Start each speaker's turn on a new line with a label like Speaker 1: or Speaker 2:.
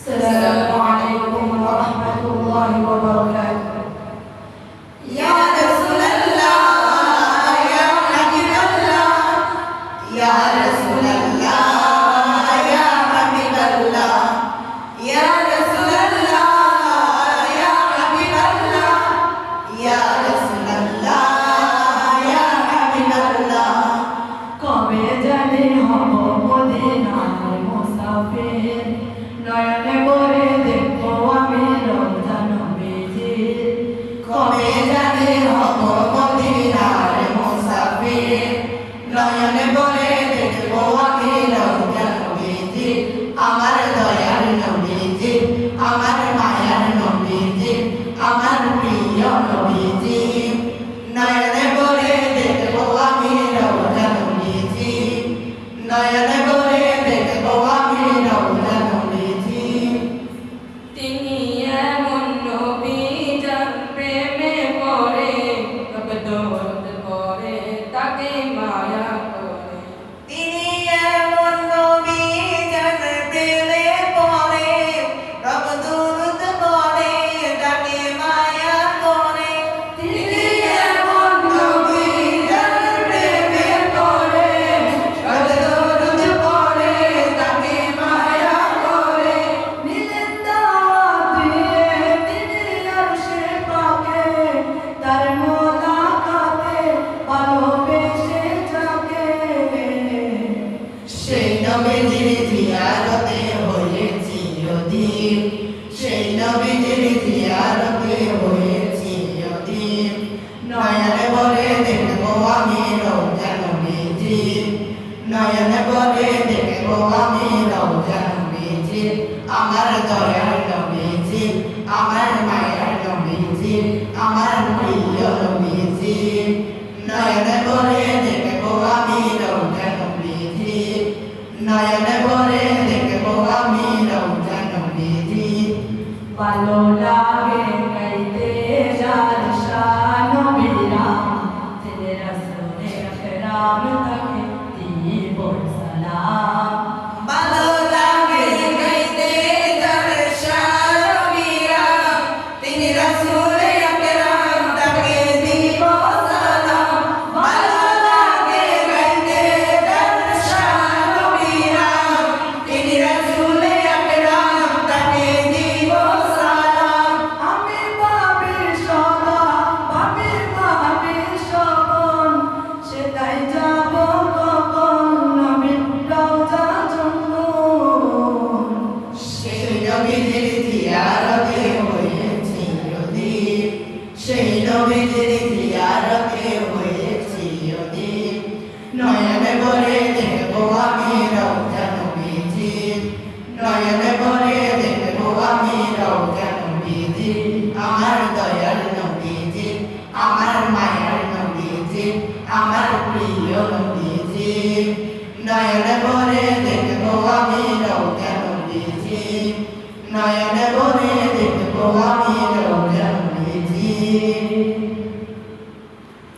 Speaker 1: السلام عليكم ورحمة الله وبركاته. يا رسول الله يا حبيب الله يا رسول الله يا حبيب الله يا رسول الله يا حبيب الله يا رسول الله يا حبيب الله কবে জানি হব মদিনার মুসাফির নয়নে করে দেখবো আমি রমজান নবীজির কবে জানি হব মদিনার মুসাফির নয়নে করে দেখবো আমি রমজান নবীজি আমার দয়ার নবীজি আমার মায়ার নবীজি আমার প্রিয় নবীজি নয়নে করে দেখবো আমি রমজান নবীজি নয়নে করে দেখবো আমি রমজান নবীজি তিনি এমন নবী যার প্রেমে পড়ে কবদত করে তাকে মায়া করে তিনি এমন নবী যার প্রেমে পড়ে কবদত করে তাকে মায়া করে তিনি এমন নবী যার প্রেমে পড়ে কবদত করে তাকে মায়া করে নিলেন দাওয়াত দিয়ে তিনি আরশে পাকে তার মোলাকাতে ভালোবেসে যাকে সেই নবীজির জিয়ারতে হয়েছি অধীর সেই নবীজির জিয়ারতে হয়েছি অধীর নয়নে ভরে দেখবো আমি রমজান নবীজি নয়নে ভরে দেখবো আমি রমজান নবীজি আমার দয়ার নবীজি আমার মায়ের নবীজি আমার প্রিয় নবীজি নয়নে ভরে দেখবো আমি রমজান নবীজি নয়নে ভরে দেখবো আমি রমজান নবীজি ভালো লাগে গাইতে যার শান নবীরা তিনি রাসূলে আকরাম তাকে দিব সালাম ভালো লাগে গাইতে যার শান নবীরা তিনি রাসূলে আকরাম তাকে দিব সালাম ভালো লাগে গাইতে যার শান নবীরা তিনি রাসূলে আকরাম তাকে দিব সালাম আমি পাপির সদা পাপির সবন সেটাই যাব কখন নবীর রওজা চন্দন সেই নবীজির জিয়ারতে হয়েছি অধীর সেই নবীজির জিয়ারতে হয়েছি অধীর নয়নে ভরে দেখবো আমি রমজান নবীজি নয়নে ভরে দেখবো আমি রমজান নবীজি আমার দয়াল নবীজি আমার মায়ার নবীজি আমার প্রিয় নবীজি নয়নে ভরে দেখবো আমি রমজান নবীজি নয়নে